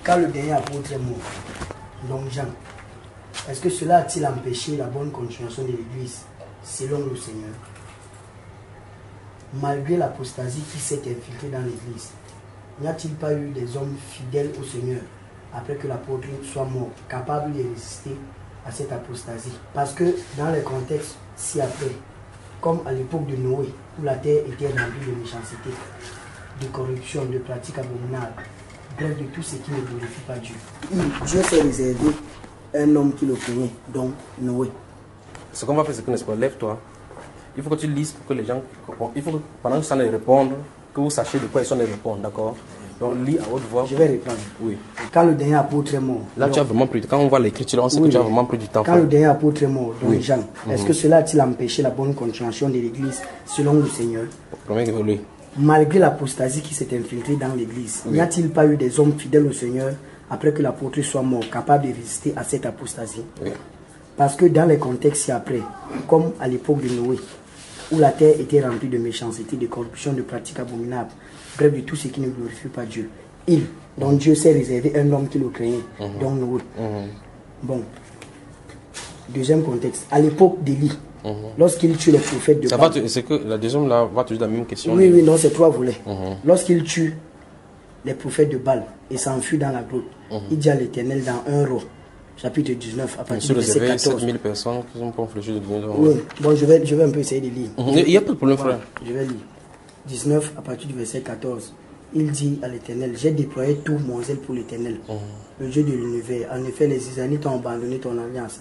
quand le dernier apôtre est mort, donc Jean, est-ce que cela a-t-il empêché la bonne continuation de l'Église selon le Seigneur? Malgré l'apostasie qui s'est infiltrée dans l'Église, n'y a-t-il pas eu des hommes fidèles au Seigneur après que l'apôtre soit mort, capables de résister à cette apostasie? Parce que dans les contextes ci-après, comme à l'époque de Noé, où la terre était remplie de méchanceté, de corruption, de pratiques abominables, bref, de tout ce qui ne glorifie pas Dieu. Dieu s'est réservé un homme qui le craignait, donc Noé. Ce qu'on va faire, c'est que, n'est-ce pas, lève-toi. Il faut que tu lises pour que les gens... Il faut que pendant que ça les répondre, que vous sachiez de quoi ils sont les répondre, d'accord? Donc lis à haute voix. Je vais répondre. Oui. Quand le dernier apôtre est mort... Là, tu as vraiment pris... Quand on voit l'écriture, on sait que tu as vraiment pris du temps. Quand le dernier apôtre est mort, donc Jean, est-ce que cela a-t-il empêché la bonne continuation de l'Église selon le Seigneur? Oui. Malgré l'apostasie qui s'est infiltrée dans l'Église, n'y a-t-il pas eu des hommes fidèles au Seigneur après que l'apôtre soit mort, capables de résister à cette apostasie? Oui. Parce que dans les contextes ci-après, comme à l'époque de Noé, où la terre était remplie de méchanceté, de corruption, de pratiques abominables, bref, de tout ce qui ne glorifie pas Dieu, donc Dieu s'est réservé un homme qui le craignait, donc Noé. Bon. Deuxième contexte, à l'époque d'Élie, lorsqu'il tue les prophètes de Baal. C'est que la deuxième là va toujours la même question. Oui, non, c'est toi volets. Lorsqu'il tue les prophètes de Baal et s'enfuit dans la grotte, il dit à l'Éternel dans 1 Roi, chapitre 19, à partir du verset 14. 7000 personnes qui ont réfléchi de donner. Oui, bon, je vais un peu essayer de lire. Il n'y a pas de problème, frère. Je vais lire. 19, à partir du verset 14. Il dit à l'Éternel, j'ai déployé tout mon zèle pour l'Éternel, le Dieu de l'univers. En effet, les Israélites ont abandonné ton alliance.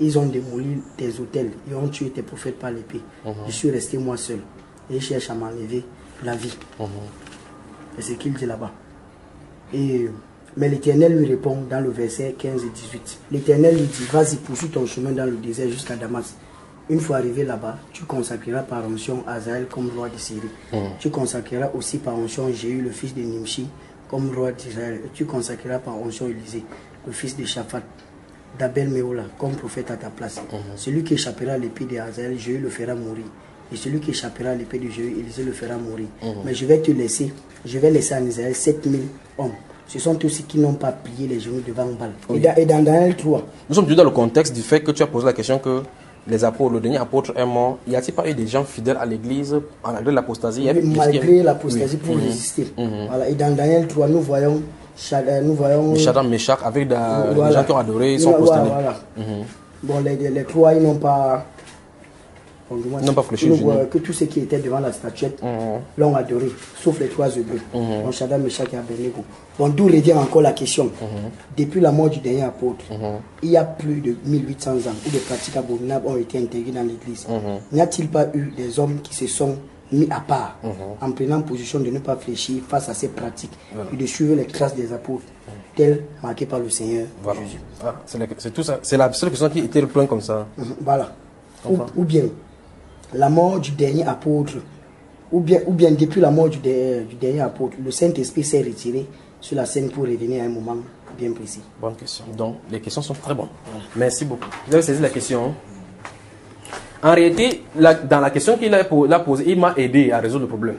Ils ont démoli tes autels et ont tué tes prophètes par l'épée. Je suis resté moi seul et je cherche à m'enlever la vie. C'est ce qu'il dit là-bas. Mais l'Éternel lui répond dans le verset 15 et 18. L'Éternel lui dit, vas-y, poursuis ton chemin dans le désert jusqu'à Damas. Une fois arrivé là-bas, tu consacreras par onction Azaël comme roi de Syrie. Tu consacreras aussi par onction Jéhu, le fils de Nimshi, comme roi d'Israël. Et tu consacreras par onction Élisée, le fils de Shaphat, d'Abel Méola, comme prophète à ta place. Celui qui échappera à l'épée de Azaël, Jéhu le fera mourir. Et celui qui échappera à l'épée de Jéhu, Élisée le fera mourir. Mais je vais laisser en Israël 7000 hommes. Ce sont tous ceux qui n'ont pas plié les genoux devant Baal. Et dans Daniel 3. Nous sommes toujours dans le contexte du fait que tu as posé la question que les apôtres, le dernier apôtre est mort. Y a-t-il pas eu des gens fidèles à l'église malgré l'apostasie? Malgré l'apostasie pour résister. Voilà. Et dans Daniel 3, nous voyons Shadrach, Meshach avec des gens qui ont adoré, ils sont prosternés. Bon, les trois, ils n'ont pas... Ils n'ont pas fléchi le genou. Que tous ceux qui étaient devant la statuette l'ont adoré, sauf les trois hébreux. Donc Shadrach, Meshach et Abednego. Bon, d'où revient encore la question. Depuis la mort du dernier apôtre, il y a plus de 1800 ans où des pratiques abominables ont été intégrées dans l'église. N'y a-t-il pas eu des hommes qui se sont mis à part en prenant position de ne pas fléchir face à ces pratiques et de suivre les traces des apôtres telles marquées par le Seigneur Jésus? C'est tout ça. C'est la seule question qui était le point comme ça. Voilà. Ou bien la mort du dernier apôtre, ou bien depuis la mort du dernier apôtre, le Saint-Esprit s'est retiré sur la scène pour revenir à un moment bien précis. Bonne question. Donc, les questions sont très bonnes. Voilà. Merci beaucoup. Vous avez saisi la question. En réalité, dans la question qu'il a posée, il m'a aidé à résoudre le problème.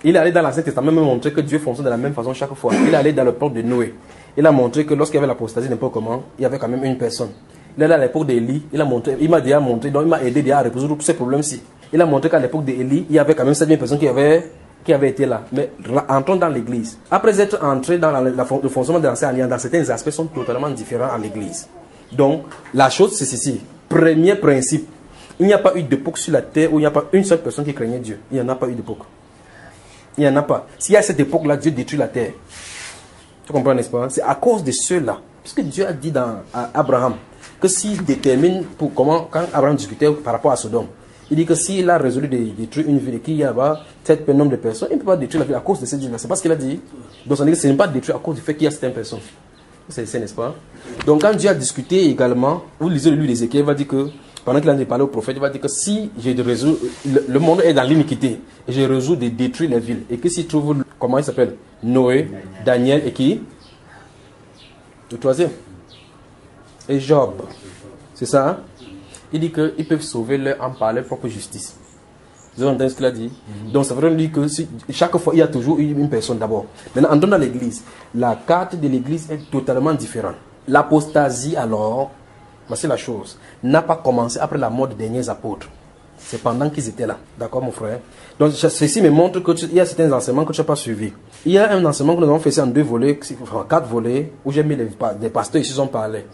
Il est allé dans l'Ancien Testament me montrer que Dieu fonctionne de la même façon chaque fois. Il est allé dans le peuple de Noé. Il a montré que lorsqu'il y avait l'apostasie, n'importe comment, il y avait quand même une personne. Il est allé à l'époque d'Élie, il m'a déjà montré, donc il m'a aidé déjà à résoudre tous ces problèmes-ci. Il a montré qu'à l'époque d'Élie, il y avait quand même 7000 personnes qui avaient été là. Mais entrons dans l'église. Après être entré dans le fonctionnement de l'Ancienne Alliance, dans certains aspects sont totalement différents à l'église. Donc, la chose c'est ceci. Premier principe. Il n'y a pas eu d'époque sur la terre où il n'y a pas une seule personne qui craignait Dieu. Il n'y en a pas eu d'époque. Il n'y en a pas. S'il y a cette époque-là, Dieu détruit la terre. Tu comprends, n'est-ce pas? C'est à cause de ceux-là. Puisque Dieu a dit à Abraham que s'il détermine quand Abraham discutait par rapport à Sodome, il dit que s'il a résolu de détruire une ville et qu'il y a tel nombre de personnes, il ne peut pas détruire la ville à cause de cette ville-là. C'est pas ce qu'il a dit. Donc ça veut dire que ce n'est pas détruit à cause du fait qu'il y a certaines personnes. C'est n'est-ce pas? Donc quand Dieu a discuté également, vous lisez le livre d'Ézéchiel, il va dire que pendant qu'il a parlé au prophète, il va dire que si le monde est dans l'iniquité, et je résous de détruire les villes, et que s'il trouve, comment il s'appelle? Noé, Daniel et qui? Le troisième. Et Job. C'est ça, hein? Il dit qu'ils peuvent sauver leur âme par leur propre justice. Vous avez entendu ce qu'il a dit? Donc ça veut dire que chaque fois, il y a toujours une personne d'abord. Maintenant, entrons dans l'église. La carte de l'église est totalement différente. L'apostasie, alors, c'est la chose, n'a pas commencé après la mort des derniers apôtres. C'est pendant qu'ils étaient là. D'accord, mon frère? Donc, ceci me montre qu'il y a certains enseignements que tu n'as pas suivis. Il y a un enseignement que nous avons fait en 2 volets, enfin 4 volets, où j'ai mis des pasteurs ici ont parlé.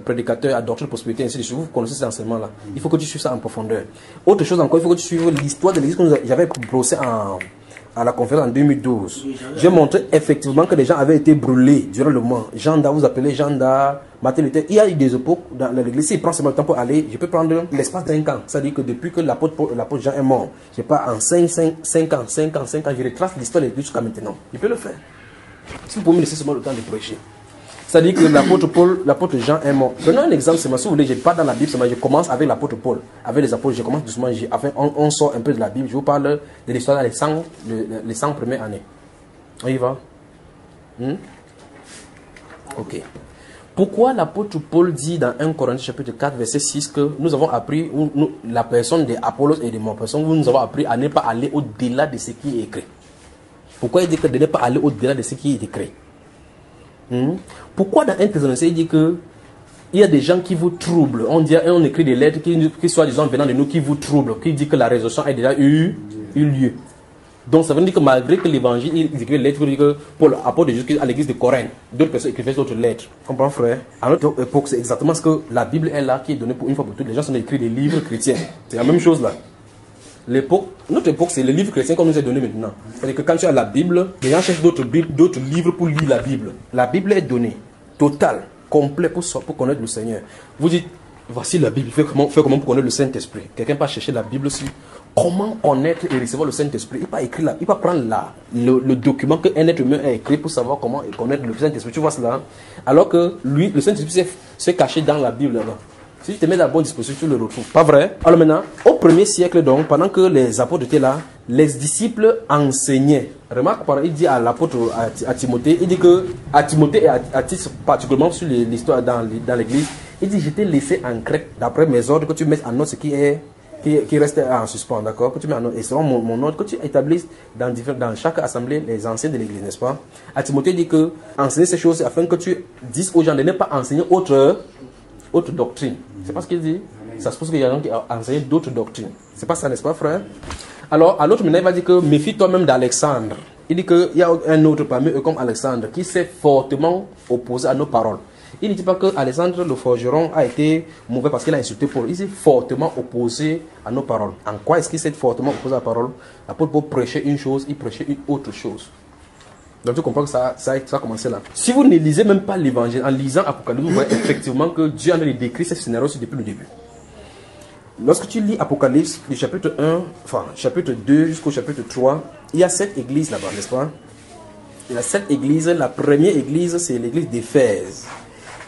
Prédicateurs, à doctrine, prospérité, ainsi de suite. Vous connaissez ces enseignements-là. Il faut que tu suives ça en profondeur. Autre chose encore, il faut que tu suives l'histoire de l'église que j'avais brossé à la conférence en 2012. J'ai montré effectivement que les gens avaient été brûlés durant le mois. Jean-Da, vous appelez Jean-Da, Martin Luther. Il y a eu des époques dans l'église. S'il prend seulement le temps pour aller, je peux prendre l'espace d'1 an. C'est-à-dire que depuis que l'apôtre Jean est mort, je sais pas, en 5 ans, je retrace l'histoire de l'église jusqu'à maintenant. Je peux le faire. Si vous pouvez me laisser seulement le temps de prêcher. C'est-à-dire que l'apôtre Jean est mort. Donnons un exemple, si vous voulez, je ne parle pas dans la Bible, je commence avec l'apôtre Paul, avec les apôtres, je commence doucement, enfin, on sort un peu de la Bible, je vous parle de l'histoire dans les 100 premières années. On y va? Ok. Pourquoi l'apôtre Paul dit dans 1 Corinthiens chapitre 4, verset 6 que nous avons appris, la personne d'Apollos et de mon personne, nous avons appris à ne pas aller au-delà de ce qui est écrit? Pourquoi il dit que de ne pas aller au-delà de ce qui est écrit? Pourquoi dans 1 Thessaloniciens il dit que il y a des gens qui vous troublent? On écrit des lettres qui soi-disant venant de nous qui vous troublent, qui dit que la résurrection a déjà eu lieu. Donc ça veut dire que malgré que l'évangile, il écrit des lettres, il dit que Paul, apôtre de Jésus à l'église de Corinthe, d'autres personnes écrivaient d'autres lettres. Comprends, frère? À notre époque, c'est exactement ce que la Bible est là, qui est donnée pour une fois pour toutes. Les gens sont écrits des livres chrétiens. C'est la même chose là. Notre époque, c'est les livres chrétiens qu'on nous a donné maintenant. C'est-à-dire que quand tu as la Bible, les gens cherchent d'autres livres pour lire la Bible. La Bible est donnée, totale, complète pour connaître le Seigneur. Vous dites, voici la Bible, fais comment pour connaître le Saint-Esprit. Quelqu'un peut chercher la Bible aussi. Comment connaître et recevoir le Saint-Esprit? Il va prendre le document qu'un être humain a écrit pour savoir comment connaître le Saint-Esprit. Tu vois cela? Alors que lui, le Saint-Esprit s'est caché dans la Bible là-bas. Si tu te mets à la bonne disposition, tu le retrouves. Pas vrai? Alors maintenant, au 1er siècle donc, pendant que les apôtres étaient là, les disciples enseignaient. Remarque, il dit à l'apôtre, à Timothée, il dit que à Timothée et à titre particulièrement sur l'histoire dans l'église, il dit, je t'ai laissé en Crète, d'après mes ordres, que tu mettes en note ce qui reste en suspens, d'accord? Que tu mets en note, et selon mon ordre, que tu établisses dans chaque assemblée les anciens de l'église, n'est-ce pas? À Timothée, il dit que enseigner ces choses afin que tu dises aux gens de ne pas enseigner autre doctrine. C'est pas ce qu'il dit. Ça suppose qu'il y a des gens qui enseignent d'autres doctrines. C'est pas ça, n'est-ce pas, frère? Alors, à l'autre moment, il va dire que méfie-toi même d'Alexandre. Il dit qu'il y a un autre parmi eux comme Alexandre qui s'est fortement opposé à nos paroles. Il ne dit pas que Alexandre le forgeron a été mauvais parce qu'il a insulté Paul. Il s'est fortement opposé à nos paroles. En quoi est-ce qu'il s'est fortement opposé à la parole? L'apôtre Paul prêchait une chose, il prêchait une autre chose. Donc tu comprends que ça a commencé là. Si vous ne lisez même pas l'évangile, en lisant Apocalypse, vous voyez effectivement que Dieu a décrit ce scénario depuis le début. Lorsque tu lis Apocalypse, du chapitre 1, enfin chapitre 2 jusqu'au chapitre 3, il y a 7 églises là-bas, n'est-ce pas? Il y a 7 églises. La première église, c'est l'église d'Éphèse.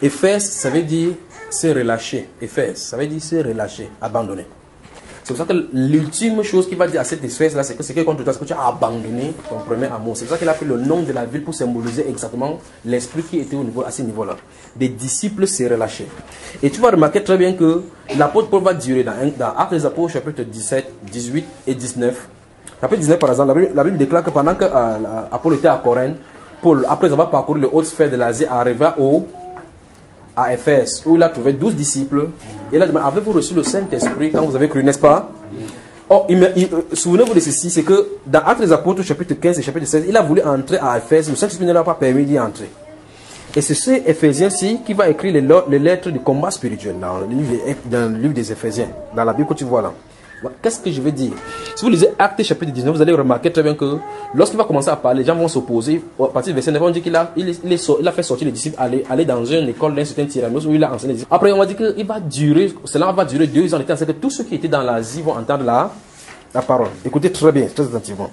Éphèse, ça veut dire se relâcher. Éphèse, ça veut dire se relâcher, abandonner. C'est pour ça que l'ultime chose qu'il va dire à cette espèce-là, c'est que contre toi, c'est que tu as abandonné ton premier amour. C'est pour ça qu'il a pris le nom de la ville pour symboliser exactement l'esprit qui était à ce niveau-là. Des disciples se relâchaient. Et tu vas remarquer très bien que l'apôtre Paul va durer dans Actes des Apôtres, chapitre 17, 18 et 19. Chapitre 19, par exemple, la Bible déclare que pendant que Paul était à Corinthe, Paul, après avoir parcouru les hautes sphères de l'Asie, arriva à Éphèse, où il a trouvé 12 disciples. Et là, avez-vous reçu le Saint-Esprit quand vous avez cru, n'est-ce pas? Oh, souvenez-vous de ceci, c'est que dans Actes des Apôtres, chapitre 15 et chapitre 16, il a voulu entrer à Éphèse, le Saint-Esprit ne l'a pas permis d'y entrer. Et c'est ce Éphésiens-ci qui va écrire les lettres du combat spirituel dans le livre des Éphésiens, dans la Bible que tu vois là. Qu'est-ce que je veux dire? Si vous lisez Actes chapitre 19, vous allez remarquer très bien que lorsqu'il va commencer à parler, les gens vont s'opposer. À partir du verset 9, on dit qu'il a fait sortir les disciples, aller dans une école d'un certain Tyrannus où il a enseigné les disciples. Après, on va dire que cela va durer 2 ans. C'est que tous ceux qui étaient dans l'Asie vont entendre la parole. Écoutez très bien, très attentivement.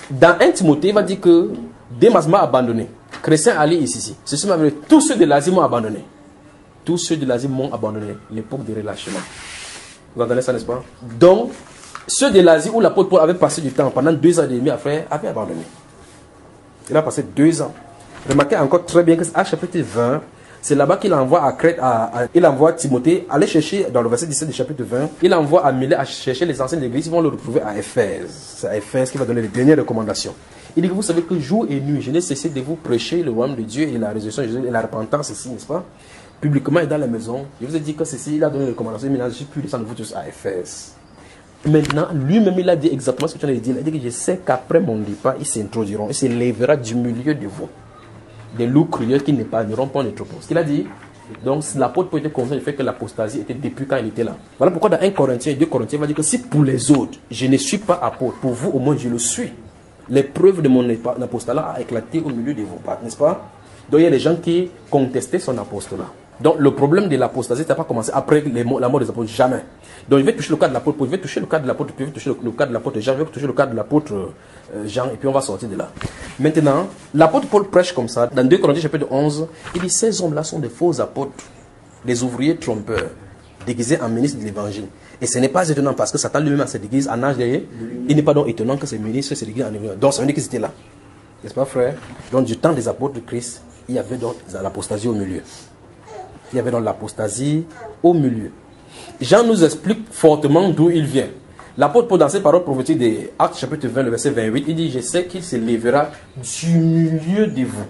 Dans 1 Timothée, il va dire que Démas m'a abandonné. Chrétien Ali ici. Ceci m'a dit, tous ceux de l'Asie m'ont abandonné. Tous ceux de l'Asie m'ont abandonné. L'époque de relâchement. Vous entendez ça, n'est-ce pas? Donc, ceux de l'Asie où l'apôtre Paul avait passé du temps pendant 2 ans et demi à faire, avaient abandonné. Il a passé 2 ans. Remarquez encore très bien que c'est à chapitre 20, C'est là-bas qu'il envoie à Crète, il envoie Timothée aller chercher, dans le verset 17 du chapitre 20, il envoie à Milet à chercher les anciens de l'église, ils vont le retrouver à Éphèse. C'est à Éphèse qu'il va donner les dernières recommandations. Il dit que vous savez que jour et nuit, je n'ai cessé de vous prêcher le royaume de Dieu et la résurrection de Jésus et la repentance ici, n'est-ce pas? Publiquement et dans la maison. Je vous ai dit que ceci, il a donné les recommandations, mais je suis plus descendre vous tous à Éphèse. Maintenant, lui-même, il a dit exactement ce que tu as dit. Il a dit que je sais qu'après mon départ, ils s'introduiront, il se lèvera du milieu de vous des loups crieurs qui n'épargneront pas les troupeaux. Ce qu'il a dit, donc l'apôtre peut être conscient du fait que l'apostasie était depuis quand il était là. Voilà pourquoi dans 1 Corinthiens et 2 Corinthiens, il va dire que si pour les autres, je ne suis pas apôtre, pour vous au moins je le suis. L'épreuve de mon apostolat a éclaté au milieu de vous, n'est-ce pas? Donc il y a des gens qui contestaient son apostolat. Donc le problème de l'apostasie n'a pas commencé après la mort des apôtres, jamais. Donc je vais toucher le cas de l'apôtre Paul, je vais toucher le cas de l'apôtre Pierre, je vais toucher le cas de l'apôtre Jean, je vais toucher le cas de l'apôtre Jean, et puis on va sortir de là. Maintenant, l'apôtre Paul prêche comme ça, dans 2 Corinthiens chapitre 11, il dit ces hommes-là sont des faux apôtres, des ouvriers trompeurs, déguisés en ministres de l'évangile. Et ce n'est pas étonnant parce que Satan lui-même a cette église en âge derrière, il n'est pas donc étonnant que ces ministres se déguisent en évangile. Donc ça veut dire qu'ils étaient là. N'est-ce pas frère? Donc du temps des apôtres de Christ, il y avait donc l'apostasie au milieu. Il y avait donc l'apostasie au milieu. Jean nous explique fortement d'où il vient. L'apôtre Paul, dans ses paroles prophétiques des Actes chapitre 20, le verset 28, il dit, je sais qu'il se lèvera du milieu de vous.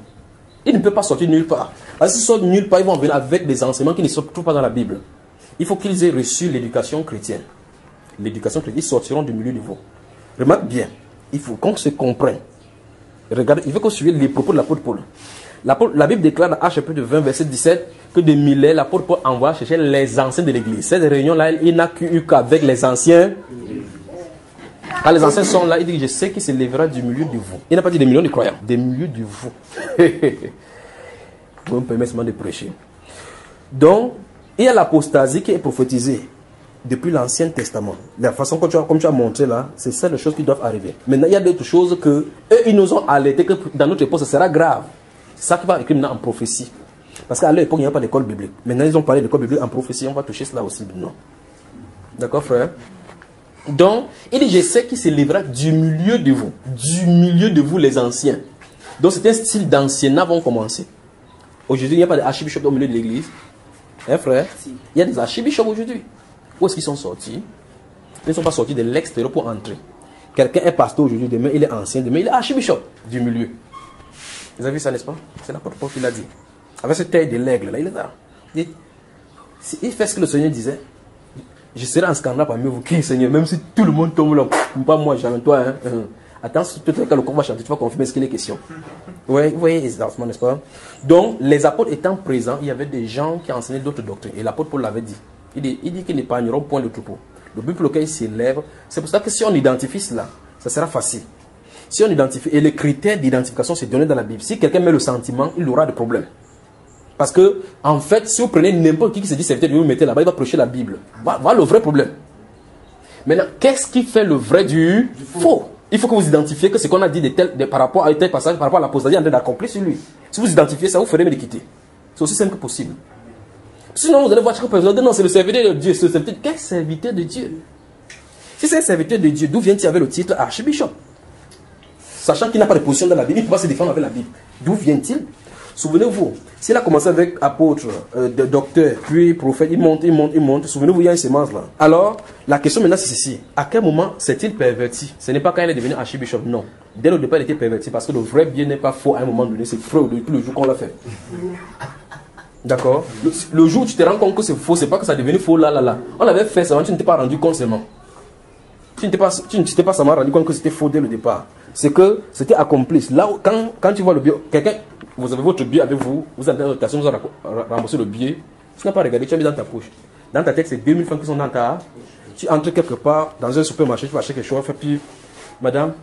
Il ne peut pas sortir nulle part. Parce qu'ils sortent nulle part, ils vont venir avec des enseignements qui ne sont pas dans la Bible. Il faut qu'ils aient reçu l'éducation chrétienne. L'éducation chrétienne, ils sortiront du milieu de vous. Remarque bien, il faut qu'on se comprenne. Regardez, il faut qu'on suive les propos de l'apôtre Paul. La Bible déclare dans Actes chapitre 20, verset 17, que de Milet, l'apôtre Paul envoie chercher les anciens de l'église. Cette réunion-là, il n'a eu qu'avec les anciens. Quand les anciens sont là, il dit, je sais qu'il se lèvera du milieu de vous. Il n'a pas dit des millions de croyants, des milieux de vous. Vous me permettez seulement de prêcher. Donc, il y a l'apostasie qui est prophétisée depuis l'Ancien Testament. La façon comme tu as montré là, c'est ça les choses qui doivent arriver. Maintenant, il y a d'autres choses que eux, ils nous ont alertés que dans notre époque, ce sera grave. C'est ça qui va écrire maintenant en prophétie. Parce qu'à leur époque, il n'y a pas d'école biblique. Maintenant, ils ont parlé d'école biblique en prophétie. On va toucher cela aussi maintenant. D'accord, frère? Donc, il dit, je sais qu'il se lèvera du milieu de vous. Du milieu de vous, les anciens. Donc, c'est un style d'anciennat vont commencer. Aujourd'hui, il n'y a pas d'archibishop au milieu de l'église. Hein, frère? Il y a des archibishops aujourd'hui. Où est-ce qu'ils sont sortis? Ils ne sont pas sortis de l'extérieur pour entrer. Quelqu'un est pasteur aujourd'hui, demain il est ancien, demain il est archibishop du milieu. Vous avez vu ça, n'est-ce pas? C'est l'apôtre Paul qui l'a dit. Avec ce taille de l'aigle, là, il est là. Il fait ce que le Seigneur disait. Je serai en scandale parmi vous. Qui, Seigneur? Même si tout le monde tombe là, pas moi, jamais toi. Hein? Attends, peut-être que le corps va chanter, tu vas confirmer ce qu'il est question. Oui, vous voyez, exactement, n'est-ce pas? Donc, les apôtres étant présents, il y avait des gens qui enseignaient d'autres doctrines. Et l'apôtre Paul l'avait dit. Il dit qu'ils n'épargneront point le troupeau. Le but pour lequel il s'élève, c'est pour ça que si on identifie cela, ça sera facile. Si on identifie, et les critères d'identification, c'est donné dans la Bible. Si quelqu'un met le sentiment, il aura des problèmes. Parce que, en fait, si vous prenez n'importe qui se dit serviteur, vous le mettez là-bas, il va prêcher la Bible. Voilà le vrai problème. Maintenant, qu'est-ce qui fait le vrai du faux? Il faut que vous identifiez que ce qu'on a dit par rapport à tel passage, par rapport à l'apostasie, en train d'accomplir sur lui. Si vous identifiez ça, vous ferez mieux de quitter. C'est aussi simple que possible. Sinon, vous allez voir chaque personne dire non, c'est le serviteur de Dieu. Quel serviteur de Dieu? Si c'est un serviteur de Dieu, d'où vient-il avec le titre archibishop? Sachant qu'il n'a pas de position dans la Bible, il ne peut pas se défendre avec la Bible. D'où vient-il? Souvenez-vous, s'il a commencé avec apôtre, docteur, puis prophète, il monte. Souvenez-vous, il y a une sémence là. Alors, la question maintenant c'est ceci. À quel moment s'est-il perverti? Ce n'est pas quand il est devenu archibishop, non. Dès le départ, il était perverti parce que le vrai bien n'est pas faux à un moment donné. C'est faux depuis le jour qu'on l'a fait. D'accord? Le jour où tu te rends compte que c'est faux, c'est pas que ça est devenu faux là. On l'avait fait seulement, tu ne t'es pas rendu compte seulement. Tu ne t'es pas seulement rendu compte que c'était faux dès le départ. C'est que c'était accompli. Là, quand tu vois le billet, quelqu'un, vous avez votre billet avec vous, vous avez l'occasion, vous avez remboursé le billet, tu n'as pas regardé, tu as mis dans ta poche. Dans ta tête, c'est 2000 francs qui sont dans ta. Tu entres quelque part dans un supermarché, tu vas acheter quelque chose, puis, madame,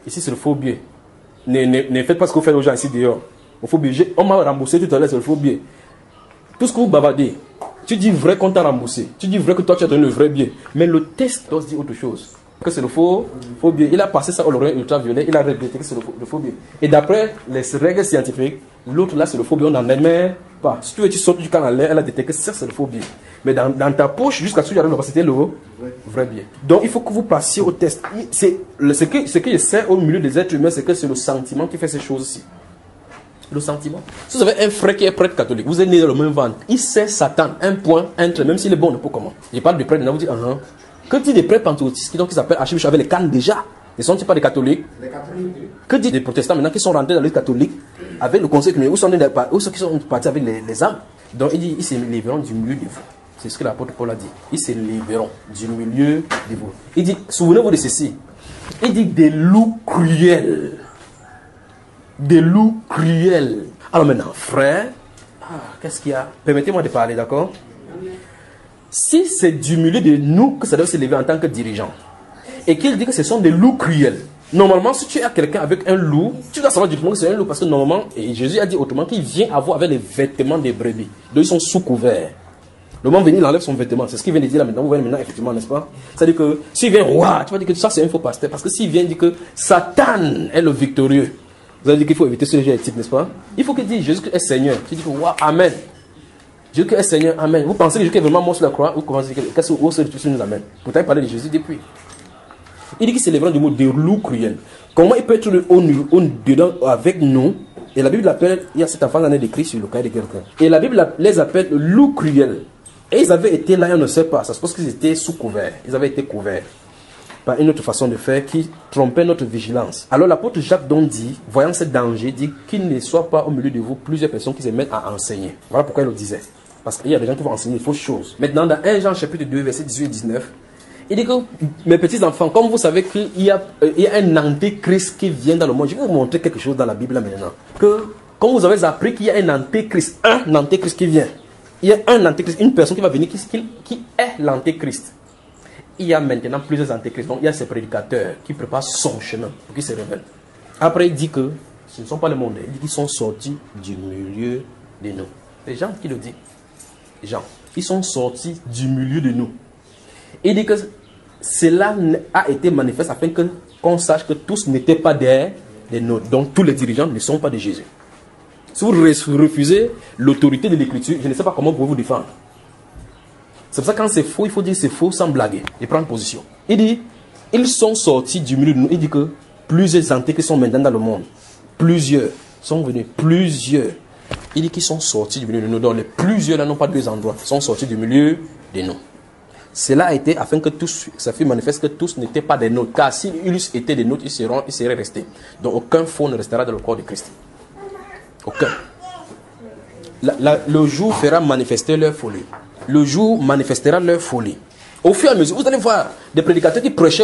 ici c'est le faux billet. Ne faites pas ce que vous faites aux gens ici dehors. Le faux billet, on m'a remboursé tout à l'heure, c'est le faux billet. Tout ce que vous bavardez, tu dis vrai qu'on t'a remboursé. Tu dis vrai que toi tu as donné le vrai billet. Mais le test doit se dire autre chose. Que c'est le faux billet. Il a passé ça au l'oreille ultraviolet, il a regretté que c'est le faux billet. Et d'après les règles scientifiques, l'autre là c'est le faux billet, on n'en aimait pas. Si tu veux, tu sautes du camp en l'air, elle a détecté que ça c'est le faux billet. Mais dans ta poche, jusqu'à ce que tu arrives, c'était le vrai billet. Donc il faut que vous passiez au test. Ce que je sais au milieu des êtres humains, c'est que c'est le sentiment qui fait ces choses-ci. le sentiment. Si vous avez un frère qui est prêtre catholique, vous êtes né dans le même ventre, il sait Satan, un point, un trait, même s'il est bon, on ne peut comment. Je parle de prêtre, vous dites, que dit des prêtres pentecôtistes qui s'appellent archibishop avec les cannes déjà? Ne sont-ils pas des catholiques? Les catholiques. Que dit des protestants maintenant qui sont rentrés dans les catholiques avec le conseil communautaire, où sont ceux qui sont partis avec les âmes? Donc il dit, ils se libéreront du milieu de vous. C'est ce que l'apôtre Paul a dit. Ils se libéreront du milieu de vous. Il dit, souvenez-vous de ceci. Il dit des loups cruels. Des loups cruels. Alors maintenant, frère, qu'est-ce qu'il y a? Permettez-moi de parler, d'accord? Si c'est du milieu de nous que ça doit se lever en tant que dirigeant, et qu'il dit que ce sont des loups cruels, normalement, si tu as quelqu'un avec un loup, tu dois savoir du coup que c'est un loup, parce que normalement, et Jésus a dit autrement qu'il vient avoir avec les vêtements des brebis. Donc ils sont sous couvert. Le moment venu, il enlève son vêtement. C'est ce qu'il vient de dire là maintenant. Vous voyez maintenant, effectivement, n'est-ce pas? C'est-à-dire que s'il vient, roi, tu vas dire que ça c'est un faux pasteur. Parce que s'il vient dire que Satan est le victorieux, vous allez dire qu'il faut éviter ce genre de type, n'est-ce pas? Il faut qu'il dise Jésus est Seigneur. Tu dis que, wow, Amen. Jésus est Seigneur, Amen. Vous pensez que Jésus est vraiment mort sur la croix? Ou comment c'est qu'est-ce que Jésus nous amène? Pourtant, il parlait de Jésus depuis. Il dit qu'il s'élèvera du mot de loup cruel. Comment il peut être dedans avec nous? Et la Bible l'appelle, il y a cet enfant l'année décrit sur le cas de quelqu'un. Et la Bible les appelle loup cruel. Et ils avaient été là, on ne sait pas. Ça se passe qu'ils étaient sous couvert. Ils avaient été couverts par une autre façon de faire qui trompait notre vigilance. Alors l'apôtre Jacques donc dit, voyant ce danger, dit qu'il ne soit pas au milieu de vous plusieurs personnes qui se mettent à enseigner. Voilà pourquoi il le disait. Parce qu'il y a des gens qui vont enseigner des fausses choses. Maintenant, dans 1 Jean chapitre 2, versets 18 et 19, il dit que, mes petits enfants, comme vous savez qu'il y a un antéchrist qui vient dans le monde, je vais vous montrer quelque chose dans la Bible là maintenant. Que, comme vous avez appris qu'il y a un antéchrist qui vient. Il y a un antéchrist, une personne qui va venir qui est l'antéchrist. Il y a maintenant plusieurs antéchrists. Donc il y a ces prédicateurs qui préparent son chemin pour qu'ils se révèlent. Après il dit que ce ne sont pas les mondains. Il dit qu'ils sont sortis du milieu de nous. C'est Jean qui le dit. Jean. Ils sont sortis du milieu de nous. Il dit que cela a été manifeste afin qu'on sache que tous n'étaient pas des nôtres. Donc tous les dirigeants ne sont pas de Jésus. Si vous refusez l'autorité de l'écriture, je ne sais pas comment vous pouvez vous défendre. C'est pour ça que quand c'est faux, il faut dire c'est faux sans blaguer et prendre position. Il dit, ils sont sortis du milieu de nous. Il dit que plusieurs antéchrists sont maintenant dans le monde. Plusieurs sont venus. Plusieurs. Il dit qu'ils sont sortis du milieu de nous. Donc les plusieurs là n'ont pas deux endroits. Ils sont sortis du milieu de nous. Cela a été afin que tous, ça fait manifeste que tous n'étaient pas des nôtres. Car s'ils eussent été des nôtres, ils seraient restés. Donc aucun faux ne restera dans le corps de Christ. Aucun. Le jour fera manifester leur folie. Le jour manifestera leur folie. Au fur et à mesure, vous allez voir des prédicateurs qui prêchaient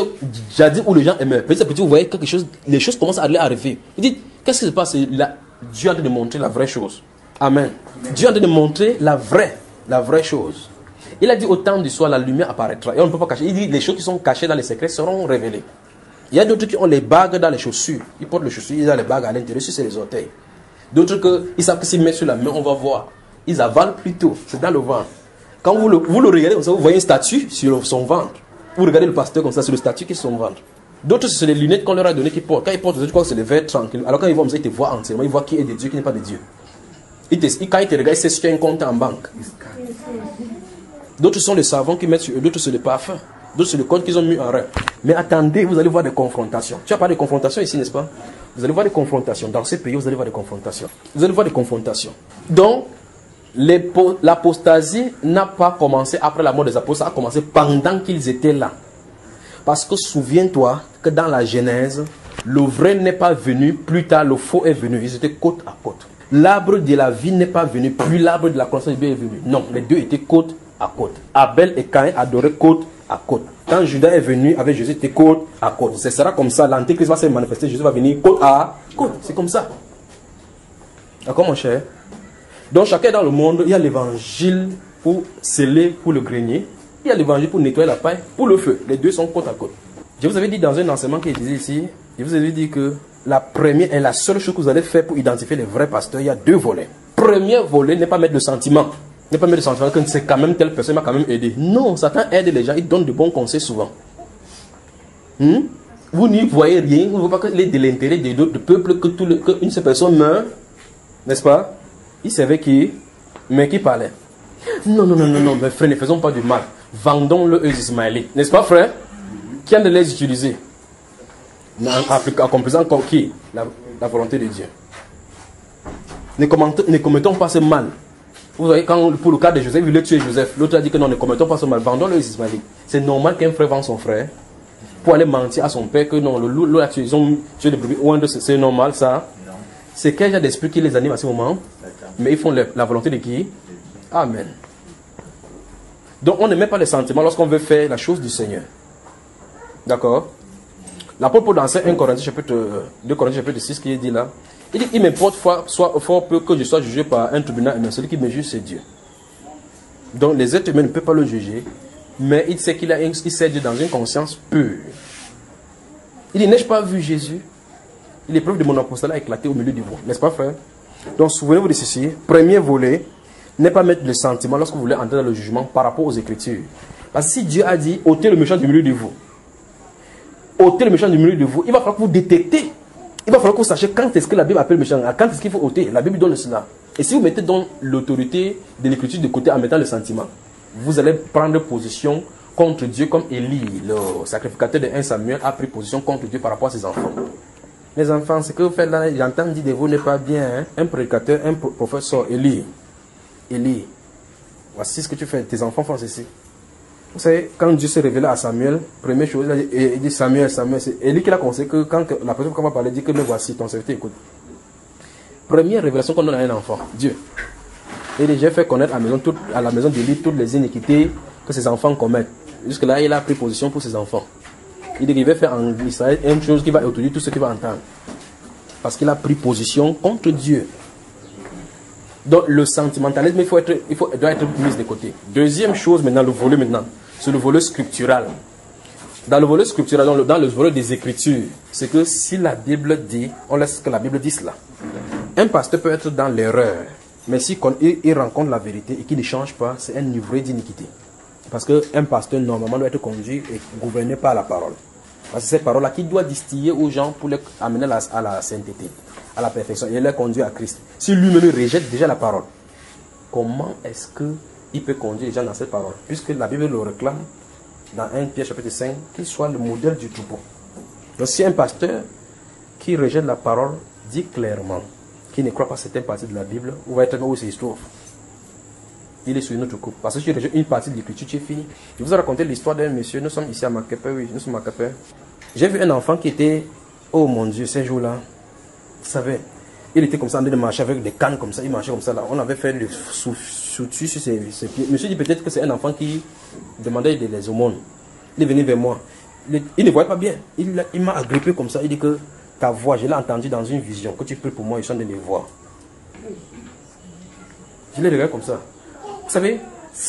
jadis où les gens aimaient. Petit à petit, vous voyez quelque chose, les choses commencent à aller arriver. Vous dites, qu'est-ce qui se passe? Dieu est en train de montrer la vraie chose. Amen. Dieu est en train de montrer la vraie chose. Il a dit au temps du soir, la lumière apparaîtra. Et on ne peut pas cacher. Il dit, les choses qui sont cachées dans les secrets seront révélées. Il y a d'autres qui ont les bagues dans les chaussures. Ils portent les chaussures, ils ont les bagues à l'intérieur, c'est les orteils. D'autres ils savent que s'ils mettent sur la main, on va voir. Ils avalent plutôt. C'est dans le ventre. Quand vous le regardez comme ça, vous voyez une statue sur son ventre. Vous regardez le pasteur comme ça, c'est le statue qui est sur son ventre. D'autres, c'est les lunettes qu'on leur a données qu'ils portent. Quand ils portent, tu crois que c'est les verres tranquilles. Alors quand ils voient comme ça, ils te voient entièrement. Ils voient qui est de Dieu, qui n'est pas de Dieu. Quand ils te regardent, ils savent si tu as un compte en banque. D'autres sont les savons qu'ils mettent sur eux. D'autres, c'est le parfum. D'autres, c'est le code qu'ils ont mis en rêve. Mais attendez, vous allez voir des confrontations. Tu as parlé de confrontations ici, n'est-ce pas? Vous allez voir des confrontations. Dans ces pays, vous allez voir des confrontations. Vous allez voir des confrontations. Donc, l'apostasie n'a pas commencé après la mort des apôtres, ça a commencé pendant qu'ils étaient là. Parce que souviens-toi que dans la Genèse, le vrai n'est pas venu, plus tard le faux est venu. Ils étaient côte à côte. L'arbre de la vie n'est pas venu, puis l'arbre de la connaissance du bien est venu. Non, les deux étaient côte à côte. Abel et Caïn adoraient côte à côte. Quand Judas est venu avec Jésus, c'était côte à côte. Ce sera comme ça, l'antéchrist va se manifester, Jésus va venir côte à côte. C'est comme ça. D'accord mon cher? Donc chacun dans le monde, il y a l'évangile pour sceller pour le grenier. Il y a l'évangile pour nettoyer la paille, pour le feu. Les deux sont côte à côte. Je vous avais dit dans un enseignement qui est dit ici, je vous avais dit que la première et la seule chose que vous allez faire pour identifier les vrais pasteurs, il y a deux volets. Premier volet n'est pas mettre de sentiment. N'est pas mettre de sentiment que c'est quand même telle personne m'a quand même aidé. Non, Satan aide les gens, il donne de bons conseils souvent. Vous n'y voyez rien, vous ne voyez pas que de l'intérêt des autres peuples qu'une seule personne meurt, n'est-ce pas? Il savait qui, mais qui parlait. Non, mes frères, ne faisons pas du mal. Vendons-le aux Ismaélites. N'est-ce pas, frère? Qui a de les utiliser? En comprenant qui? La volonté de Dieu. Ne commettons pas ce mal. Vous voyez, quand pour le cas de Joseph, il voulait tuer Joseph. L'autre a dit que non, ne commettons pas ce mal. Vendons le Ismaël. C'est normal qu'un frère vende son frère pour aller mentir à son père que non, le loup a tué, ils ont tué des brebis. C'est normal ça. C'est quel genre d'esprit qui les anime à ce moment. Mais ils font la volonté de qui? Amen. Donc on ne met pas les sentiments lorsqu'on veut faire la chose du Seigneur. D'accord? L'apôtre Paul dans 1 Corinthiens chapitre 2 Corinthiens chapitre 6 qui est dit là, il dit, il m'importe fort peu que je sois jugé par un tribunal, mais celui qui me juge c'est Dieu. Donc les êtres humains ne peuvent pas le juger, mais il sait il sait Dieu dans une conscience pure. Il dit, n'ai-je pas vu Jésus? Il est preuve de mon apostolat éclaté au milieu de vous, n'est-ce pas frère? Donc souvenez-vous de ceci, premier volet, n'est pas mettre le sentiment lorsque vous voulez entrer dans le jugement par rapport aux Écritures. Parce que si Dieu a dit, ôtez le méchant du milieu de vous, ôtez le méchant du milieu de vous, il va falloir que vous détectez. Il va falloir que vous sachiez quand est-ce que la Bible appelle méchant, quand est-ce qu'il faut ôter. La Bible donne cela. Et si vous mettez donc l'autorité de l'écriture de côté en mettant le sentiment, vous allez prendre position contre Dieu comme Élie, le sacrificateur de 1 Samuel, a pris position contre Dieu par rapport à ses enfants. Les enfants, ce que vous faites là, j'entends dire de vous n'est pas bien. Hein? Un prédicateur, un professeur, Élie, voici ce que tu fais, tes enfants font ceci. Vous savez, quand Dieu s'est révélé à Samuel, première chose, il dit Samuel, c'est Élie qui l'a conseillé que quand la personne qui va parler dit que me voici, ton serviteur écoute. Première révélation qu'on donne à un enfant, Dieu. Il dit, j'ai fait connaître à la maison d'Élie toutes les iniquités que ses enfants commettent. Jusque-là, il a pris position pour ses enfants. Il dit qu'il va faire en Israël une chose qui va étudier tout ce qu'il va entendre. Parce qu'il a pris position contre Dieu. Donc le sentimentalisme, doit être mis de côté. Deuxième chose maintenant, le volet maintenant. C'est le volet scriptural. Dans le volet scriptural, dans le volet des Écritures, c'est que si la Bible dit, on laisse que la Bible dise cela. Un pasteur peut être dans l'erreur, mais si il rencontre la vérité et qu'il ne change pas, c'est un ivrogne d'iniquité. Parce qu'un pasteur, normalement, doit être conduit et gouverné par la parole. Parce que c'est cette parole-là qui doit distiller aux gens pour les amener à la sainteté, à la perfection, et les conduire à Christ. Si lui-même rejette déjà la parole, comment est-ce qu'il peut conduire les gens dans cette parole? Puisque la Bible le réclame dans 1 Pierre chapitre 5, qu'il soit le modèle du troupeau. Donc si un pasteur qui rejette la parole dit clairement qu'il ne croit pas à certaines parties de la Bible, on va être où il se trouve. Il est sur notre coupe. Parce que si tu rejettes une partie de l'écriture, tu es fini. Je vous ai raconté l'histoire d'un monsieur. Nous sommes ici à Makepe, oui, nous sommes à Makepe. J'ai vu un enfant qui était, oh mon Dieu, ces jours-là, vous savez, il était comme ça en train de marcher avec des cannes comme ça, il marchait comme ça là. On avait fait le sous-dessus sur ses pieds. Monsieur dit peut-être que c'est un enfant qui demandait des aumônes. Il est venu vers moi. Il ne voyait pas bien. Il m'a agrippé comme ça. Il dit que ta voix, je l'ai entendue dans une vision. Que tu pries pour moi, je suis en train de les voir. Je l'ai regardé comme ça. Vous savez,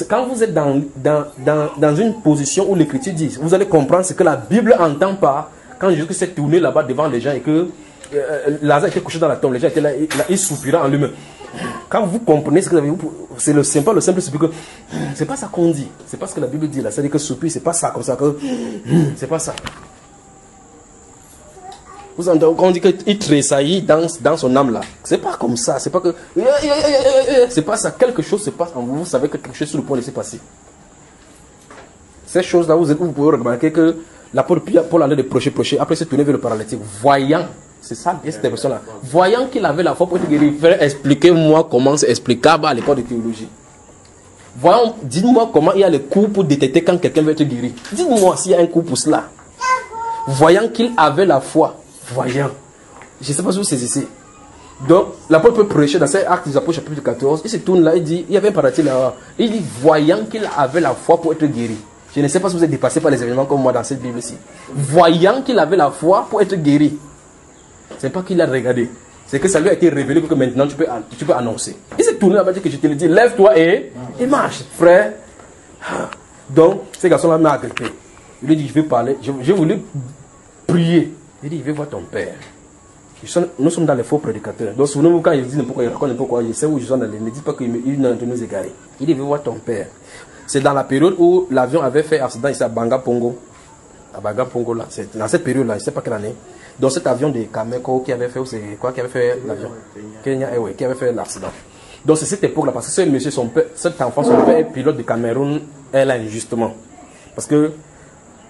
quand vous êtes dans une position où l'écriture dit, vous allez comprendre ce que la Bible entend par quand Jésus s'est tourné là-bas devant les gens et que Lazare était couché dans la tombe, les gens étaient là, il soupirait en lui-même. Quand vous comprenez ce que vous avez, c'est le simple soupir que c'est pas ça qu'on dit, c'est pas ce que la Bible dit là, c'est-à-dire que soupir, c'est pas ça comme ça que c'est pas ça. Vous entendez, quand on dit qu'il tressaillit dans son âme là, c'est pas comme ça, c'est pas que c'est pas ça, quelque chose se passe en vous, vous savez que quelque chose sur le point de se passer. Ces choses là, vous pouvez remarquer que l'apôtre Paul allait de prêcher, après se tourner vers le paralytique, voyant, c'est ça, cette personne là, voyant qu'il avait la foi pour être guéri, expliquez-moi comment c'est explicable à l'école de théologie. Voyons, dites-moi comment il y a le cours pour détecter quand quelqu'un veut être guéri. Dites-moi s'il y a un cours pour cela. Voyant qu'il avait la foi. Voyant. Je ne sais pas si vous saisissez. Donc, l'apôtre peut prêcher dans cet acte des apôtres chapitre 14. Il se tourne là, il dit, il y avait un paralytique là. Il dit, voyant qu'il avait la foi pour être guéri. Je ne sais pas si vous êtes dépassé par les événements comme moi dans cette Bible-ci. Voyant qu'il avait la foi pour être guéri. Ce n'est pas qu'il a regardé. C'est que ça lui a été révélé pour que maintenant tu peux annoncer. Il s'est tourné là-bas, dit que je te le dis, lève-toi et marche, frère. Donc, ce garçon-là m'a agrippé. Il lui dit, je vais parler, je voulais prier. Il dit, je vais voir ton père. Nous sommes dans les faux prédicateurs. Donc, souvenez-vous, quand il dit n'importe quoi, il raconte n'importe quoi, je sais où je suis dans les. Ne dis pas qu'il est en train de nous égarer. Il dit, je vais voir ton père. C'est dans la période où l'avion avait fait accident ici à Banga Pongo. À Banga Pongo, là. C'est dans cette période-là, je ne sais pas quelle année. Donc, cet avion de Kameko qui avait fait, c'est quoi qui avait fait l'avion Kenya Airways, qui avait fait l'accident. Donc, c'est cette époque-là, parce que ce monsieur, cet enfant, son père est pilote de Cameroun Airlines, justement. Parce que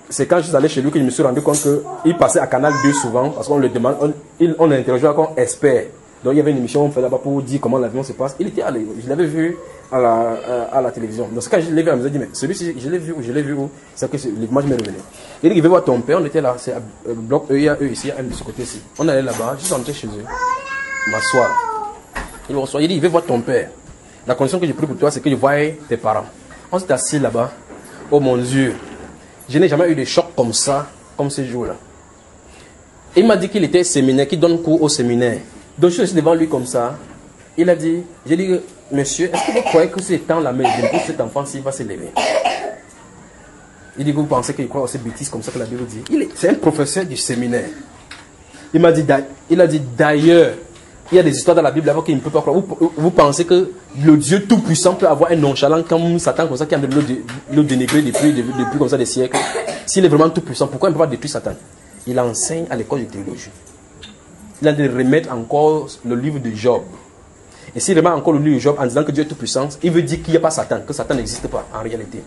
c'est quand je suis allé chez lui que je me suis rendu compte qu'il passait à Canal 2 souvent, parce qu'on le demande, on l'interrogeait comme expert. Donc il y avait une émission, on fait là-bas pour dire comment l'avion se passe. Il était allé, je l'avais vu à la télévision. Donc quand je l'ai vu, elle me dit, mais celui-ci, je l'ai vu où? C'est que l'image m'est revenue. Il dit, il veut voir ton père, on était là, c'est bloc E, il y a eux ici, il y a M de ce côté-ci. On allait là-bas, juste entrer chez eux, m'asseoir. Il dit, il veut voir ton père. La condition que j'ai prise pour toi, c'est que je voyais tes parents. On s'est assis là-bas. Oh mon Dieu, je n'ai jamais eu de choc comme ça, comme ce jour-là. Il m'a dit qu'il était séminaire, qu'il donne cours au séminaire. Donc je suis devant lui comme ça. Il a dit, j'ai dit, monsieur, est-ce que vous croyez que c'est temps la main de cet enfant s'il va se lever? Il dit, vous pensez qu'il croit aux bêtises comme ça que la Bible dit? C'est un professeur du séminaire. Il m'a dit, il a dit d'ailleurs, il y a des histoires dans la Bible avant qu'il ne peut pas croire. Vous pensez que le Dieu Tout-Puissant peut avoir un nonchalant comme Satan comme ça qui a le dénigré depuis comme ça des siècles? S'il est vraiment Tout-Puissant, pourquoi il ne peut pas détruire Satan? Il enseigne à l'école de théologie. Il a de remettre encore le livre de Job. Et s'il remet encore le livre de Job en disant que Dieu est Tout-Puissant, il veut dire qu'il n'y a pas Satan, que Satan n'existe pas en réalité.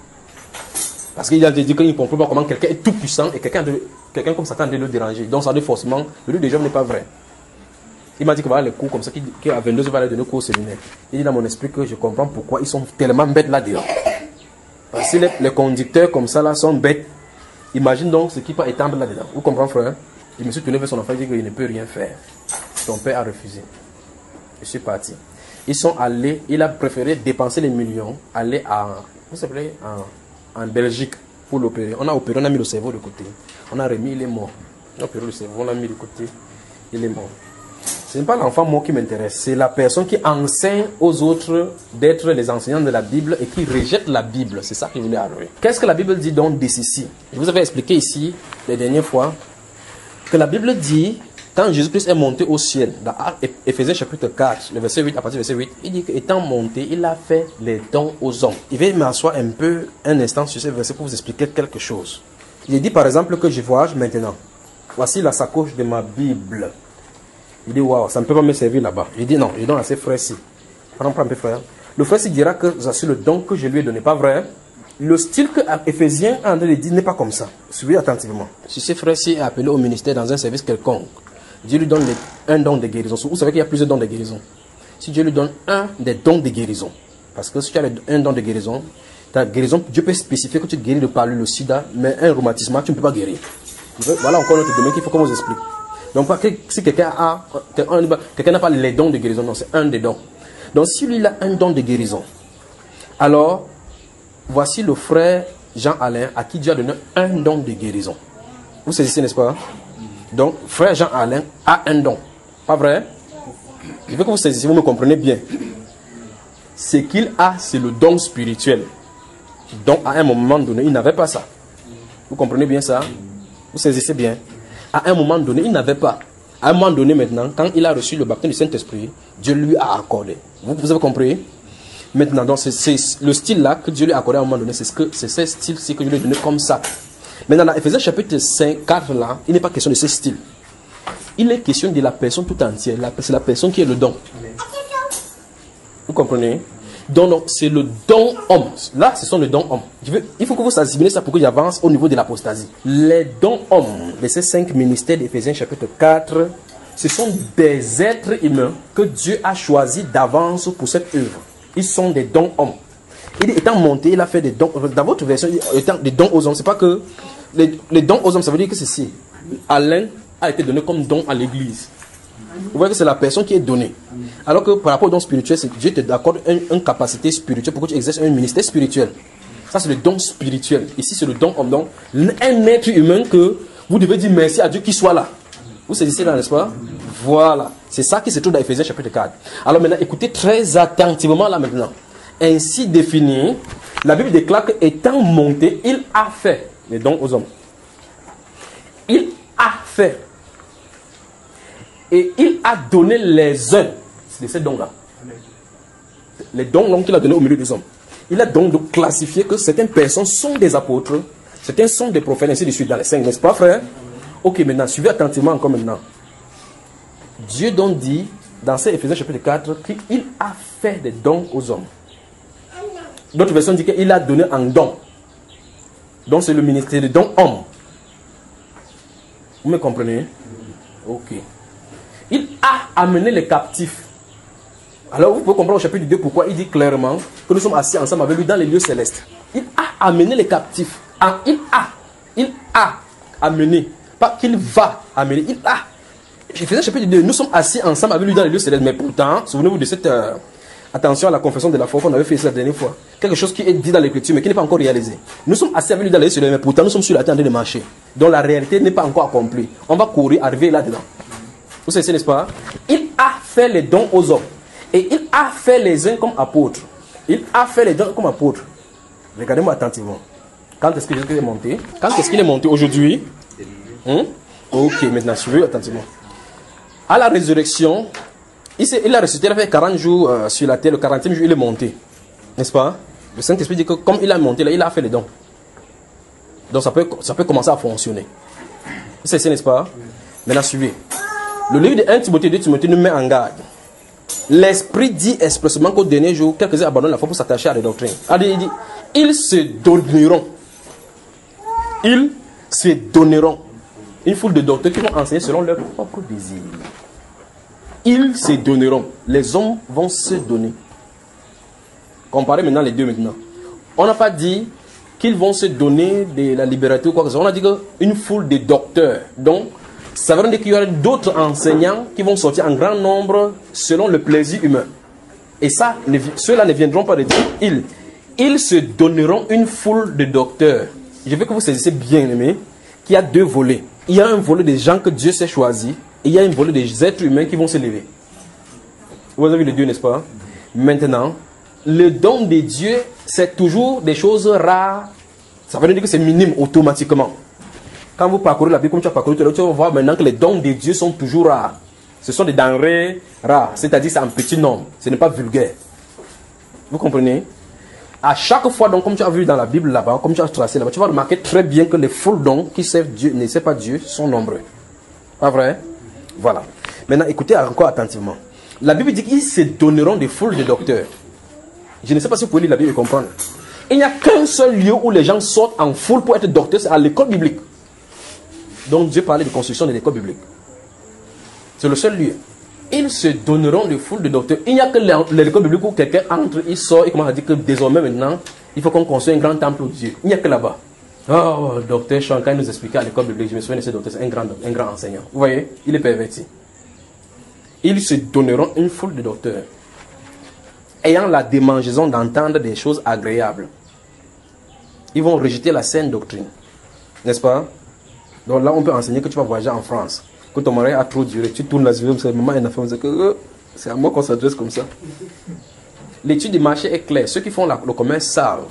Parce qu'il a dit qu'il ne comprend pas comment quelqu'un est Tout-Puissant et quelqu'un comme Satan doit le déranger. Donc ça doit forcément, le livre de Job n'est pas vrai. Il m'a dit qu'il va aller les cours comme ça, qu'à 22 il va aller donner cours au séminaire. Il dit dans mon esprit que je comprends pourquoi ils sont tellement bêtes là-dedans. Parce que les conducteurs comme ça là sont bêtes. Imagine donc ce qui peut étendre là-dedans. Vous comprenez, frère? Je me suis tourné vers son enfant et dit qu'il ne peut rien faire. Son père a refusé. Je suis parti. Ils sont allés, il a préféré dépenser les millions, aller en Belgique pour l'opérer. On a opéré, on a mis le cerveau de côté. On a remis, il est mort. On a opéré le cerveau, on l'a mis de côté, il est mort. Ce n'est pas l'enfant mort qui m'intéresse, c'est la personne qui enseigne aux autres d'être les enseignants de la Bible et qui rejette la Bible. C'est ça que je voulais arriver. Qu'est-ce que la Bible dit donc de ceci? Je vous avais expliqué ici, les dernières fois, que la Bible dit, quand Jésus-Christ est monté au ciel, dans Éphésiens chapitre 4, le verset 8, à partir du verset 8, il dit qu'étant monté, il a fait les dons aux hommes. Il va m'asseoir un instant sur ce verset pour vous expliquer quelque chose. Il dit par exemple que je voyage maintenant. Voici la sacoche de ma Bible. Il dit, waouh, ça ne peut pas me servir là-bas. Il dit, non, je donne à ces frères-ci. Prends un peu, frère. Le frère-ci dira que c'est le don que je lui ai donné, pas vrai? Le style que Éphésiens a dit n'est pas comme ça. Suivez attentivement. Si ce frère-ci est appelé au ministère dans un service quelconque, Dieu lui donne un don de guérison. Vous savez qu'il y a plusieurs dons de guérison. Si Dieu lui donne un des dons de guérison, parce que si tu as un don de guérison, ta guérison, Dieu peut spécifier que tu guéris le palu, le sida, mais un rhumatisme, tu ne peux pas guérir. Voilà encore notre domaine qu'il faut qu'on vous explique. Donc, si quelqu'un n'a pas les dons de guérison, non, c'est un des dons. Donc, si lui, il a un don de guérison, alors, voici le frère Jean-Alain à qui Dieu a donné un don de guérison. Vous saisissez, n'est-ce pas? Donc, frère Jean-Alain a un don. Pas vrai? Je veux que vous saisissiez, vous me comprenez bien. Ce qu'il a, c'est le don spirituel. Donc, à un moment donné, il n'avait pas ça. Vous comprenez bien ça? Vous saisissez bien? À un moment donné, il n'avait pas. À un moment donné maintenant, quand il a reçu le baptême du Saint-Esprit, Dieu lui a accordé. Vous avez compris? Maintenant, donc c'est le style-là que Dieu lui a accordé à un moment donné. C'est ce style-ci que Dieu lui a donné comme ça. Maintenant, dans Éphésiens chapitre 5, 4 là, il n'est pas question de ce style. Il est question de la personne tout entière. C'est la personne qui est le don. Vous comprenez? Donc, c'est le don homme. Là, ce sont les dons hommes. Il faut que vous assimilez ça pour que j'avance au niveau de l'apostasie. Les dons hommes, de ces 5 ministères d'Éphésiens chapitre 4, ce sont des êtres humains que Dieu a choisis d'avance pour cette œuvre. Ils sont des dons hommes. Il étant monté, il a fait des dons. Dans votre version, étant des dons aux hommes, c'est pas que les dons aux hommes, ça veut dire que ceci. Alain a été donné comme don à l'église. Vous voyez que c'est la personne qui est donnée. Alors que par rapport au don spirituel, Dieu te accorde une capacité spirituelle pour que tu exerces un ministère spirituel. Ça, c'est le don spirituel. Ici, c'est le don homme. Donc, un être humain que vous devez dire merci à Dieu qu'il soit là. Vous saisissez là, n'est-ce pas? Voilà. C'est ça qui se trouve dans Éphésiens chapitre 4. Alors maintenant, écoutez très attentivement là maintenant. Ainsi défini, la Bible déclare qu'étant monté, il a fait les dons aux hommes. Il a fait. Et il a donné les uns de ces dons-là. Les dons qu'il a donnés au milieu des hommes. Il a donc classifié que certaines personnes sont des apôtres, certains sont des prophètes, ainsi de suite dans les 5, n'est-ce pas, frère? Ok, maintenant, suivez attentivement encore maintenant. Dieu donc dit, dans ces Éphésiens chapitre 4, qu'il a fait des dons aux hommes. D'autres versions disent qu'il a donné un don. Donc c'est le ministère des dons hommes. Vous me comprenez? Ok. Il a amené les captifs. Alors vous pouvez comprendre au chapitre 2 pourquoi il dit clairement que nous sommes assis ensemble avec lui dans les lieux célestes. Il a amené les captifs. Il a amené. Pas qu'il va amener. Il a. Je faisais chapitre 2. Nous sommes assis ensemble avec lui dans les lieux célestes. Mais pourtant, souvenez-vous de cette attention à la confession de la foi qu'on avait fait la dernière fois. Quelque chose qui est dit dans l'écriture mais qui n'est pas encore réalisé. Nous sommes assis avec lui dans les lieux célestes. Mais pourtant, nous sommes sur la terre en train de marcher. Donc la réalité n'est pas encore accomplie. On va courir, arriver là-dedans. Vous savez, n'est-ce pas? Il a fait les dons aux hommes. Et il a fait les uns comme apôtres. Il a fait les dons comme apôtres. Regardez-moi attentivement. Quand est-ce que Jésus est monté? Quand est-ce qu'il est monté? Aujourd'hui? Ok, maintenant suivez attentivement. À la résurrection, il a ressuscité, il a fait 40 jours sur la terre. Le 40e jour, il est monté. N'est-ce pas? Le Saint-Esprit dit que comme il a monté, là, il a fait les dons. Donc ça peut commencer à fonctionner. C'est n'est-ce pas? Maintenant suivez. Le livre de 1 Timothée 2 Timothée nous met en garde. L'Esprit dit expressément qu'au dernier jour, quelques-uns abandonnent la foi pour s'attacher à des doctrines. Il dit, ils se donneront. Ils se donneront. Une foule de docteurs qui vont enseigner selon leur propre désir. Ils se donneront. Les hommes vont se donner. Comparez maintenant les deux maintenant. On n'a pas dit qu'ils vont se donner de la liberté ou quoi que ce soit. On a dit qu'une foule de docteurs. Donc, ça veut dire qu'il y aura d'autres enseignants qui vont sortir en grand nombre selon le plaisir humain. Et ça, ceux-là ne viendront pas de Dieu. Ils se donneront une foule de docteurs. Je veux que vous saisissiez bien, aimés, qu'il y a deux volets. Il y a un volet des gens que Dieu s'est choisi. Et il y a un volet des êtres humains qui vont se lever. Vous avez vu les deux, n'est-ce pas? Maintenant, le don de Dieu, c'est toujours des choses rares. Ça veut dire que c'est minime automatiquement. Quand vous parcourez la Bible comme tu as parcouru, tu vas voir maintenant que les dons de Dieu sont toujours rares. Ce sont des denrées rares, c'est-à-dire c'est en petit nombre. Ce n'est pas vulgaire. Vous comprenez? À chaque fois, donc, comme tu as vu dans la Bible là-bas, comme tu as tracé là-bas, tu vas remarquer très bien que les foules dons qui servent Dieu, ne servent pas Dieu, sont nombreux. Pas vrai? Voilà. Maintenant, écoutez encore attentivement. La Bible dit qu'ils se donneront des foules de docteurs. Je ne sais pas si vous pouvez lire la Bible et comprendre. Il n'y a qu'un seul lieu où les gens sortent en foule pour être docteurs, c'est à l'école biblique. Donc Dieu parlait de construction de l'école biblique. C'est le seul lieu. Ils se donneront des foules de docteurs. Il n'y a que l'école biblique où quelqu'un entre, il sort et commence à dire que désormais maintenant, il faut qu'on construise un grand temple au Dieu. Il n'y a que là-bas. Oh, docteur Sean, quand il nous expliquait à l'école biblique, je me souviens de ce docteur, c'est un grand enseignant. Vous voyez, il est perverti. Ils se donneront une foule de docteurs, ayant la démangeaison d'entendre des choses agréables. Ils vont rejeter la saine doctrine. N'est-ce pas? Donc là, on peut enseigner que tu vas voyager en France. Que ton mariage a trop duré. Tu tournes la vie, c'est maman et la femme. C'est à moi qu'on s'adresse comme ça. L'étude du marché est claire. Ceux qui font le commerce savent.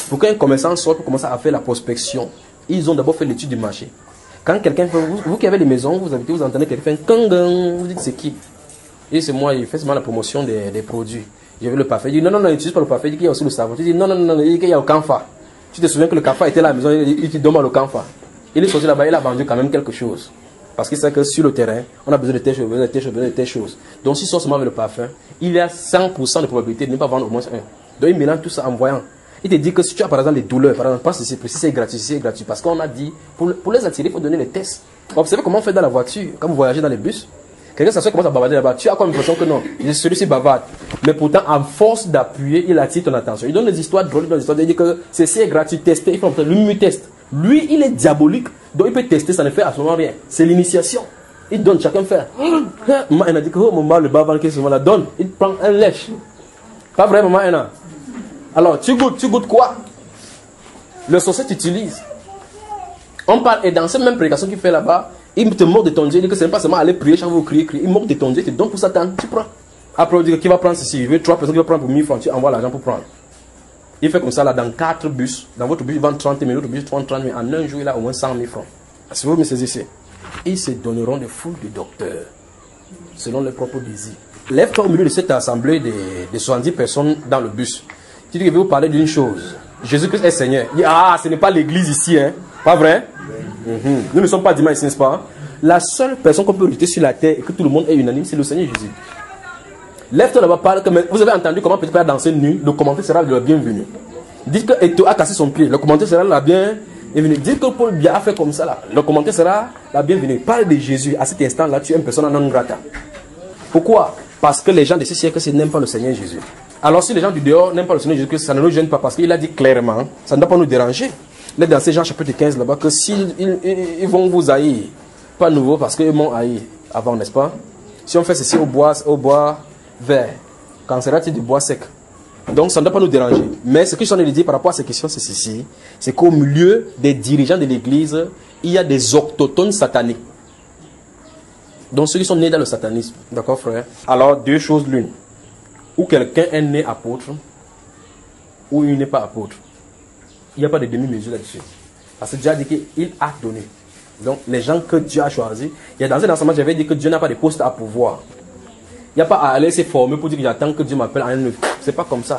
Pour qu'un commerçant sorte pour commencer à faire la prospection, ils ont d'abord fait l'étude du marché. Quand quelqu'un fait, vous qui avez des maisons, vous habitez, vous entendez quelqu'un fait un kangang, vous dites c'est qui? Et c'est moi, il fait seulement la promotion des produits. J'ai vu le parfum. Il dit non, n'utilise pas le parfum. Il dit qu'il y a aussi le savon. Tu dis non, il dit qu'il y a le camphor. Tu te souviens que le camphor était à la maison, il te demande le camphor. Il est sorti là-bas, il a vendu quand même quelque chose. Parce qu'il sait que sur le terrain, on a besoin de telle chose, besoin de telle chose. Donc s'il sort seulement avec le parfum, il y a 100% de probabilité de ne pas vendre au moins un. Donc il mélange tout ça en voyant. Il te dit que si tu as par exemple des douleurs, par exemple, pense que c'est gratuit, parce qu'on a dit, pour les attirer, il faut donner les tests. Observez comment on fait dans la voiture, quand vous voyagez dans les bus. Quelqu'un s'assoit commence à bavarder là-bas. Tu as comme l'impression que non, celui-ci bavarde. Mais pourtant, à force d'appuyer, il attire ton attention. Il donne des histoires drôles, il dit que ceci est gratuit, tester, il faut lui teste. Lui, il est diabolique, donc il peut tester, ça ne fait absolument rien. C'est l'initiation. Il donne, chacun fait. Maman, elle a dit que oh, maman, le bavard qui se la donne, il prend un lèche. Pas vrai, maman, elle a. Alors, tu goûtes quoi? Le sorcier t'utilise. On parle, et dans cette même prédication qu'il fait là-bas, il te moque de ton Dieu, il dit que ce n'est pas seulement aller prier, chaque fois vous criez, il moque de ton Dieu, il te donne pour Satan, tu prends. Après, il dit qui va prendre ceci, il veut 3 personnes qui vont prendre pour 1000 francs, tu envoies l'argent pour prendre. Il fait comme ça là dans 4 bus. Dans votre bus, il vend 30 000, l'autre bus 30 000. En un jour, il a au moins 100 000 francs. Si vous me saisissez, ils se donneront des foules de docteurs selon leurs propres désirs. Lève-toi au milieu de cette assemblée de 70 personnes dans le bus. Tu dis que je vais vous parler d'une chose. Jésus-Christ est Seigneur. Il dit, ah, ce n'est pas l'église ici, hein. Pas vrai? Nous ne sommes pas dimanche ici, n'est-ce pas? La seule personne qu'on peut rejeter sur la terre et que tout le monde est unanime, c'est le Seigneur Jésus. Lève-toi là-bas, parle. Vous avez entendu comment petit père danser nu, le commentaire sera le bienvenu. Dites que Eto a cassé son pied, le commentaire sera la bienvenue. Dites que Paul Biya a fait comme ça là, le commentaire sera la bienvenue. Parle de Jésus, à cet instant-là, tu es une personne non grata. Pourquoi? Parce que les gens de ce siècle n'aiment pas le Seigneur Jésus. Alors si les gens du dehors n'aiment pas le Seigneur Jésus, ça ne nous gêne pas parce qu'il a dit clairement, ça ne doit pas nous déranger. Là dans ces Jean chapitre 15 là-bas, que s'ils ils vont vous haïr, pas nouveau parce qu'ils m'ont haï avant, n'est-ce pas? Si on fait ceci au bois vert, qu'en sera-t-il du bois sec? Donc ça ne doit pas nous déranger. Mais ce que je suis en train de dire par rapport à ces questions, c'est ceci. C'est qu'au milieu des dirigeants de l'église, il y a des autochtones sataniques. Donc ceux qui sont nés dans le satanisme. D'accord, frère? Alors, deux choses l'une. Ou quelqu'un est né apôtre, ou il n'est pas apôtre. Il n'y a pas de demi-mesure là-dessus. Parce que Dieu a dit qu'il a donné. Donc, les gens que Dieu a choisis, il y a dans un enseignement, j'avais dit que Dieu n'a pas de poste à pouvoir. Il n'y a pas à aller se former pour dire que j'attends que Dieu m'appelle à un neuf. C'est pas comme ça.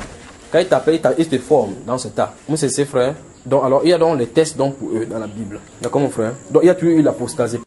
Quand il t'appelle, il te forme dans ce tas. Moi, c'est ses frères. Donc, alors, il y a donc les tests donc, pour eux dans la Bible. D'accord, mon frère? Donc, il y a toujours eu l'apostasie.